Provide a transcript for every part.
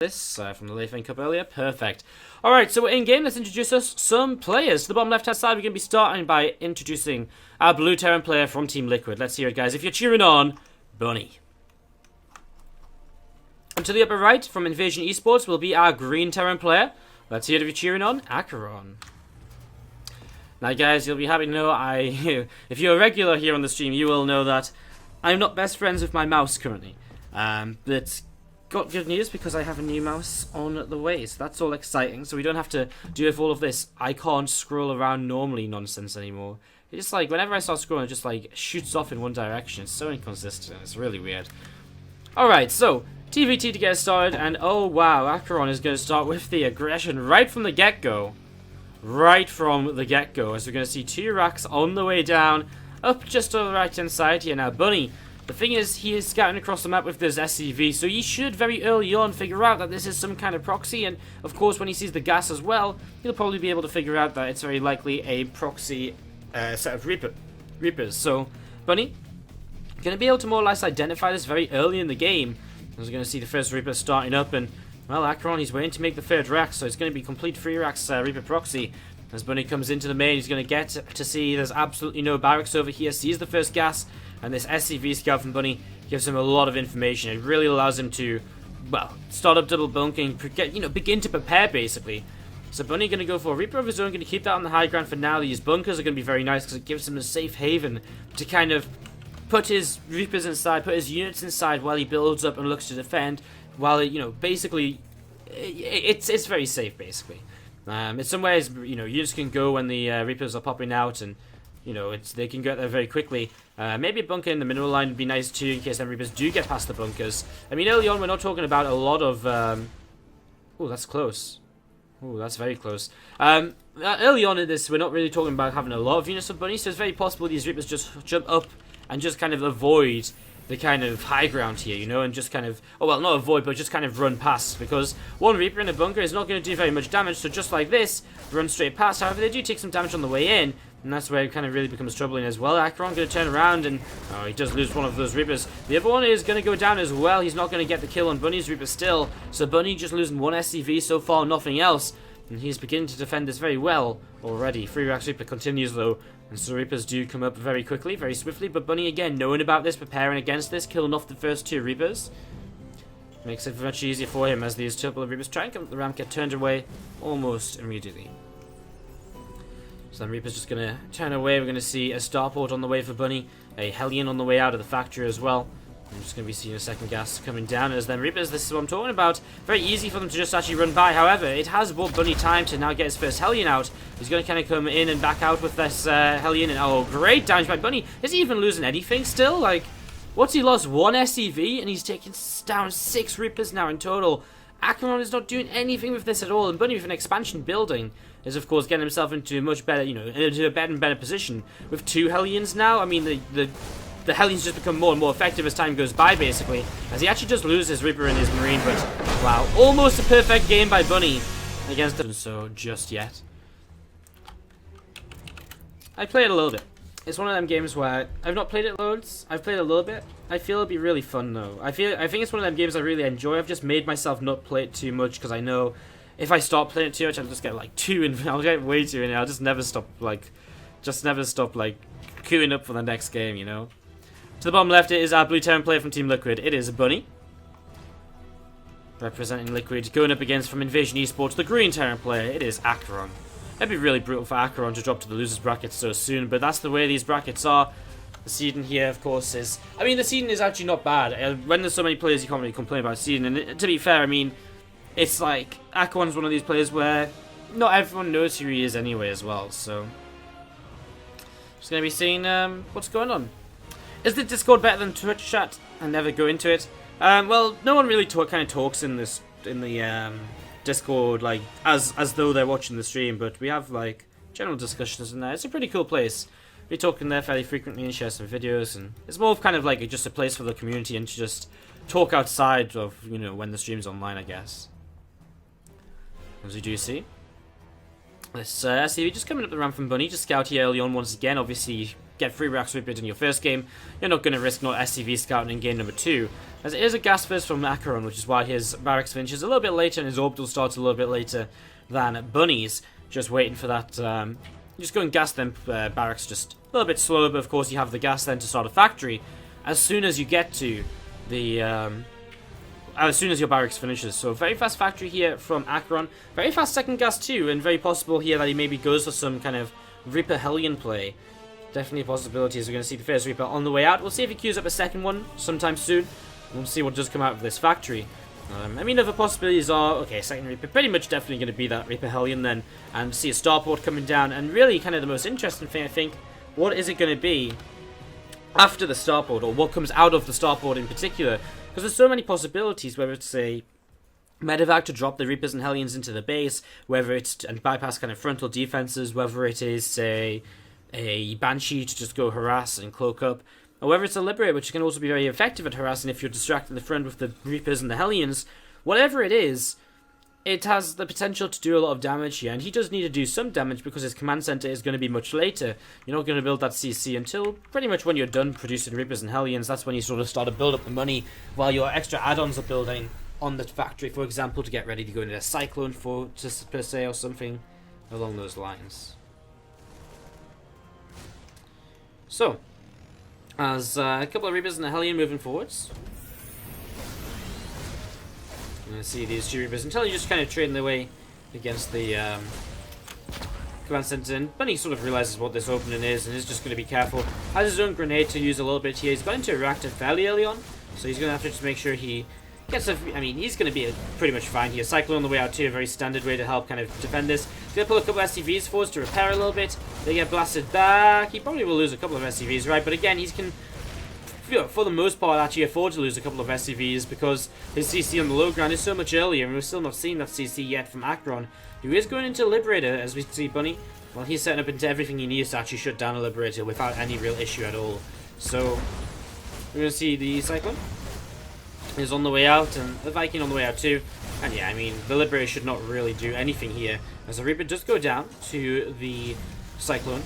This from the Leafing Cup earlier. Perfect. Alright, so we're in game. Let's introduce us some players. To the bottom left hand side, we're going to be starting by introducing our blue Terran player from Team Liquid. Let's hear it, guys. If you're cheering on, Bunny. And to the upper right, from Invasion Esports, will be our green Terran player. Let's hear it if you're cheering on, Aqueron. Now, guys, you'll be happy to know if you're a regular here on the stream, you will know that I'm not best friends with my mouse currently. But got good news because I have a new mouse on the way, so that's all exciting. So we don't have to do with all of this I can't scroll around normally nonsense anymore. It's just like whenever I start scrolling, it just like shoots off in one direction. It's so inconsistent. It's really weird. Alright, so TvT to get us started, and oh wow, Aqueron is going to start with the aggression right from the get-go. Right from the get-go, as we're going to see two racks on the way down, up just on the right-hand side here. Now, Bunny, the thing is, he is scouting across the map with this SCV, so he should very early on figure out that this is some kind of proxy, and of course, when he sees the gas as well, he'll probably be able to figure out that it's very likely a proxy set of Reapers. So, Bunny, going to be able to more or less identify this very early in the game. As we're going to see the first Reaper starting up, and well, Aqueron, he's waiting to make the third rack, so it's going to be complete 3 racks Reaper proxy. As Bunny comes into the main, he's going to get to see there's absolutely no barracks over here, sees the first gas, and this SCV scout from Bunny gives him a lot of information. It really allows him to, well, start up double bunking, begin to prepare basically. So Bunny going to go for a Reaper of his own, going to keep that on the high ground for now. These bunkers are going to be very nice because it gives him a safe haven to kind of put his Reapers inside, put his units inside while he builds up and looks to defend. While basically, it's very safe basically. In some ways, units can go when the Reapers are popping out, and they can get there very quickly. Maybe a bunker in the mineral line would be nice too, in case them Reapers do get past the bunkers. I mean, early on, we're not talking about a lot of. Oh, that's close. Oh, that's very close. Early on in this, we're not really talking about having a lot of units of Bunny, so it's very possible these Reapers just jump up and just kind of avoid the kind of high ground here, and just kind of, oh well, not avoid, but just kind of run past, because one Reaper in a bunker is not going to do very much damage, so just like this, run straight past. However, they do take some damage on the way in, and that's where it kind of really becomes troubling as well. Aqueron going to turn around, and oh, he does lose one of those Reapers. The other one is going to go down as well. He's not going to get the kill on Bunny's Reaper still, so Bunny just losing one SCV so far, nothing else. And he's beginning to defend this very well already. 3 racks Reaper continues though, and so Reapers do come up very quickly, very swiftly. But Bunny again, knowing about this, preparing against this, killing off the first 2 Reapers. Makes it much easier for him as these couple of Reapers try and come up the ramp, get turned away almost immediately. So then Reaper's just going to turn away. We're going to see a starport on the way for Bunny, a Hellion on the way out of the factory as well. I'm just going to be seeing a second gas coming down as then Reapers, this is what I'm talking about. Very easy for them to just actually run by. However, it has bought Bunny time to now get his first Hellion out. He's going to kind of come in and back out with this Hellion. And oh, great damage by Bunny. Is he even losing anything still? Like, what's he lost? 1 SCV and he's taking down 6 Reapers now in total. Aqueron is not doing anything with this at all. And Bunny with an expansion building is, of course, getting himself into a much better, into a better and better position. With 2 Hellions now, I mean, the Hellions just become more and more effective as time goes by, basically. As he actually does lose his Reaper and his Marine, but wow, almost a perfect game by Bunny against them. So just yet. I played a little bit. It's one of them games where I've not played it loads. I've played a little bit. I feel it'll be really fun though. I think it's one of them games I really enjoy. I've just made myself not play it too much because I know if I start playing it too much, I'll just get like I'll get way too in it. I'll just never stop queuing up for the next game, To the bottom left, it is our blue Terran player from Team Liquid. It is Bunny. Representing Liquid, going up against from Invasion Esports, the green Terran player. It is Aqueron. It'd be really brutal for Aqueron to drop to the losers bracket so soon, but that's the way these brackets are. The seeding here, of course, is... I mean, the seeding is actually not bad. When there's so many players, you can't really complain about seeding. And to be fair, I mean, it's like, Aqueron's one of these players where not everyone knows who he is anyway as well, so... Just going to be seeing what's going on. Is the Discord better than Twitch chat? I never go into it. Well, no one really kind of talks in the Discord like as though they're watching the stream, but we have like general discussions in there. It's a pretty cool place. We talk in there fairly frequently and share some videos, and it's more of kind of like just a place for the community and to just talk outside of when the stream's online, I guess. As you do see, this SCV just coming up the ramp from Bunny, just scout here early on once again. Obviously, get 3 Reactor Reapers in your first game, you're not going to risk no SCV scouting in game number 2. As it is a gas first from Aqueron, which is why his barracks finishes a little bit later and his orbital starts a little bit later than Bunny's. Just waiting for that, just go and gas them barracks just a little bit slower, but of course you have the gas then to start a factory as soon as you get to the, as soon as your barracks finishes. So very fast factory here from Aqueron, very fast second gas too, and very possible here that he maybe goes for some kind of Reaper Hellion play. Definitely a possibility as we're going to see the first Reaper on the way out. We'll see if he queues up a second one sometime soon. We'll see what does come out of this factory. I mean, other possibilities are, okay, second Reaper, pretty much definitely going to be that Reaper Hellion then, and see a starport coming down, and really kind of the most interesting thing, I think, what is it going to be after the starport, or what comes out of the starport in particular, because there's so many possibilities, whether it's a medevac to drop the Reapers and Hellions into the base, whether it's and bypass kind of frontal defenses, whether it is a Banshee to just go harass and cloak up, or whether it's a Liberator, which can also be very effective at harassing if you're distracting the front with the Reapers and the Hellions. Whatever it is, it has the potential to do a lot of damage here, and he does need to do some damage because his command center is going to be much later. You're not going to build that CC until pretty much when you're done producing Reapers and Hellions. That's when you sort of start to build up the money while your extra add-ons are building on the factory, for example, to get ready to go into a Cyclone per se, or something along those lines. So, as a couple of Reapers and a Hellion moving forwards. I'm going to see these 2 Reapers until you just kind of trading their way against the command center. And Bunny sort of realizes what this opening is and is just going to be careful. Has his own grenade to use a little bit here. He's got into a reactor fairly early on, so he's going to have to just make sure he gets a... I mean, he's going to be pretty much fine here. Cyclone on the way out too, a very standard way to help kind of defend this. He's going to pull a couple of SCVs forwards to repair a little bit. They get blasted back. He probably will lose a couple of SCVs, right? But again, he's can, for the most part, actually afford to lose a couple of SCVs because his CC on the low ground is so much earlier, and we're still not seeing that CC yet from Aqueron, who is going into Liberator, as we see Bunny. Well, he's setting up into everything he needs to actually shut down a Liberator without any real issue at all. So, we're going to see the Cyclone is on the way out, and the Viking on the way out too. And yeah, I mean, the Liberator should not really do anything here, as the Reaper does go down to the Cyclone.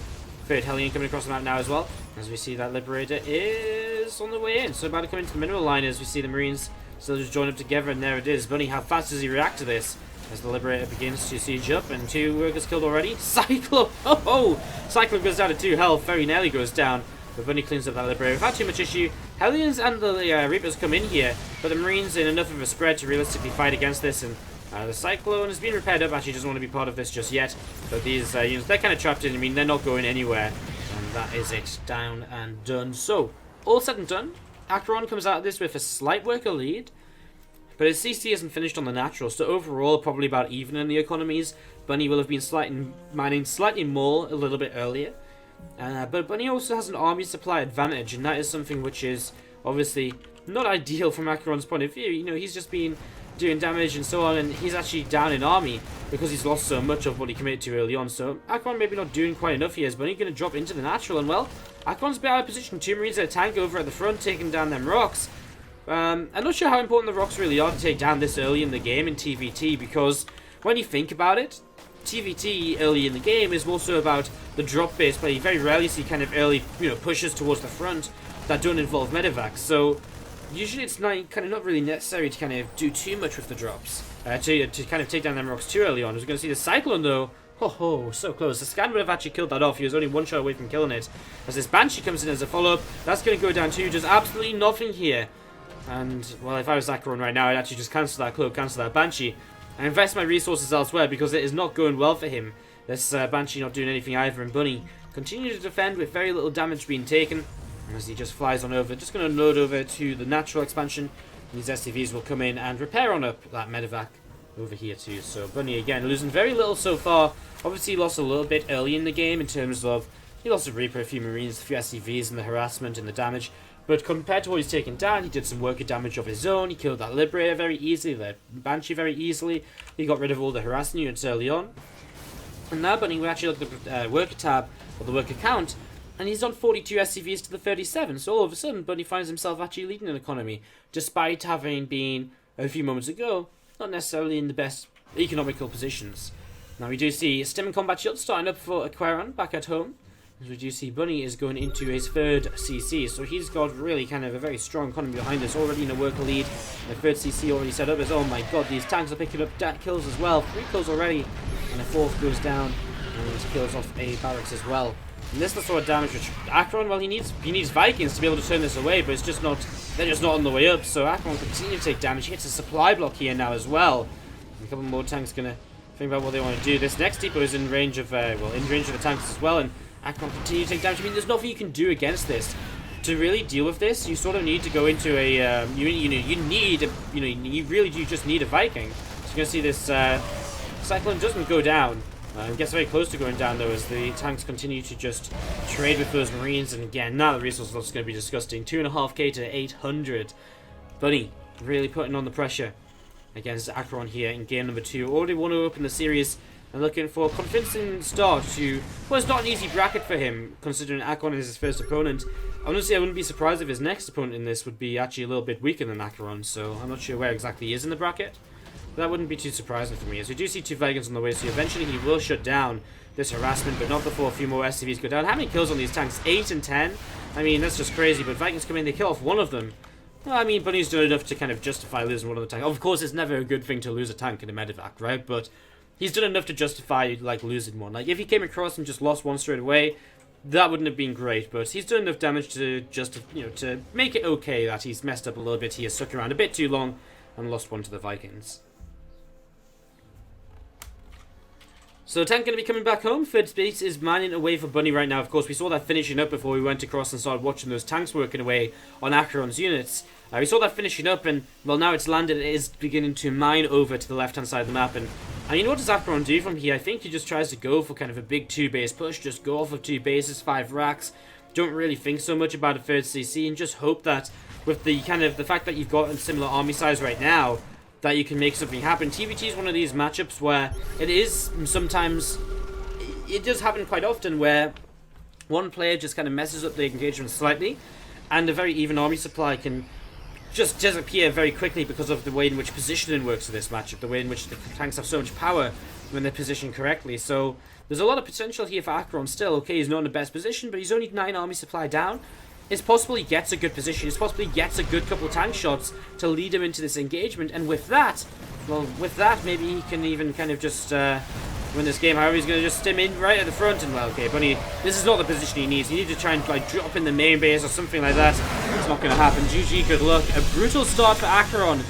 Third Hellion coming across the map now as well, as we see that Liberator is on the way in. So about to come into the mineral line as we see the Marines still just join up together, and there it is. Bunny, how fast does he react to this? As the Liberator begins to siege up, and 2 workers killed already. Cyclone! Oh! Cyclone goes down to 2 health, very nearly goes down. But Bunny cleans up that Liberator without too much issue. Hellions and the Reapers come in here, but the Marines in enough of a spread to realistically fight against this, and the Cyclone has been repaired up, actually doesn't want to be part of this just yet. But these units, they're kind of trapped in, I mean, they're not going anywhere. And that is it, down and done. So, all said and done, Aqueron comes out of this with a slight worker lead, but his CC isn't finished on the natural, so overall probably about even in the economies. Bunny will have been mining slightly more a little bit earlier. But Bunny also has an army supply advantage, and that is something which is obviously not ideal from Aqueron's point of view. You know, he's just been doing damage and so on, and he's actually down in army because he's lost so much of what he committed to early on. So Aqueron maybe not doing quite enough here. Is Bunny going to drop into the natural? And well, Aqueron's a bit out of position. 2 Marines at a tank over at the front taking down them rocks. I'm not sure how important the rocks really are to take down this early in the game in TvT, because when you think about it, TvT early in the game is also about the drop-based play. You very rarely see kind of early, pushes towards the front that don't involve medevacs. So usually it's not really necessary to kind of do too much with the drops to kind of take down them rocks too early on. As we're going to see the Cyclone though. Oh, so close. The Scan would have actually killed that off. He was only 1 shot away from killing it. As this Banshee comes in as a follow-up, that's going to go down too. Just absolutely nothing here. And, well, if I was Aqueron right now, I'd actually just cancel that cloak, cancel that Banshee, and invest my resources elsewhere, because it is not going well for him. This Banshee not doing anything either, and Bunny continue to defend with very little damage being taken, as he just flies on over. Just going to load over to the natural expansion. These SCVs will come in and repair on up that medevac over here too. So Bunny, again, losing very little so far. Obviously, he lost a little bit early in the game in terms of he lost a Reaper, a few Marines, a few SCVs, and the harassment and the damage. But compared to what he's taken down, he did some worker damage of his own. He killed that Liberator very easily, the Banshee very easily. He got rid of all the harassing units early on. And now Bunny will actually look at the worker tab, or the worker count, and he's on 42 SCVs to the 37. So all of a sudden, Bunny finds himself actually leading an economy, despite having been, a few moments ago, not necessarily in the best economical positions. Now we do see Stim and Combat Shield starting up for Aqueron back at home. As we do see, Bunny is going into his third CC, so he's got really kind of a very strong economy behind us, already in a worker lead. The third CC already set up as, oh my god, these tanks are picking up kills as well. 3 kills already, and a 4th goes down, and he kills off a barracks as well. And this is the sort of damage which Aqueron, well, he needs Vikings to be able to turn this away, but it's just not, they're just not on the way up, so Aqueron continues to take damage. He hits a supply block here now as well. And a couple more tanks gonna think about what they want to do. This next depot is in range of, in range of the tanks as well, and Aqueron continues to take damage. I mean, there's nothing you can do against this. To really deal with this, you sort of need to go into a, you really do just need a Viking. So you're gonna see this Cyclone doesn't go down. Gets very close to going down though, as the tanks continue to just trade with those Marines, and again, now the resource loss is going to be disgusting. 2.5k to 800. Bunny really putting on the pressure against Aqueron here in game number 2. Already want to open the series and looking for a convincing start to, well, it's not an easy bracket for him, considering Aqueron is his first opponent. Honestly, I wouldn't be surprised if his next opponent in this would be actually a little bit weaker than Aqueron, so I'm not sure where exactly he is in the bracket. That wouldn't be too surprising for me, as we do see 2 Vikings on the way, so eventually he will shut down this harassment, but not before a few more SCVs go down. How many kills on these tanks? 8 and 10? I mean, that's just crazy, but Vikings come in, they kill off one of them. Well, I mean, Bunny's done enough to kind of justify losing one of the tanks. Of course, it's never a good thing to lose a tank in a medevac, right? But he's done enough to justify, like, losing one. Like, if he came across and just lost one straight away, that wouldn't have been great, but he's done enough damage to just, to make it okay that he's messed up a little bit here, stuck around a bit too long, and lost one to the Vikings. So the tank going to be coming back home. Third space is mining away for Bunny right now. Of course, we saw that finishing up before we went across and started watching those tanks working away on Aqueron's units. We saw that finishing up, and, well, now it's landed. It is beginning to mine over to the left-hand side of the map. And you know what does Aqueron do from here? I think he just tries to go for kind of a big 2-base push. Just go off of 2 bases, 5 racks. Don't really think so much about a third CC, and just hope that with the kind of the fact that you've got a similar army size right now, that you can make something happen. TvT is one of these matchups where it is sometimes, it does happen quite often where one player just kind of messes up the engagement slightly, and a very even army supply can just disappear very quickly because of the way in which positioning works in this matchup, the way in which the tanks have so much power when they're positioned correctly. So there's a lot of potential here for Aqueron still. Okay, he's not in the best position, but he's only 9 army supply down. It's possible he gets a good position. It's possible he gets a good couple of tank shots to lead him into this engagement. And with that, well, maybe he can even kind of just win this game. However, he's going to just stim in right at the front. And, well, okay, Bunny, this is not the position he needs. You need to try and, like, drop in the main base or something like that. It's not going to happen. GG, good luck. A brutal start for Aqueron.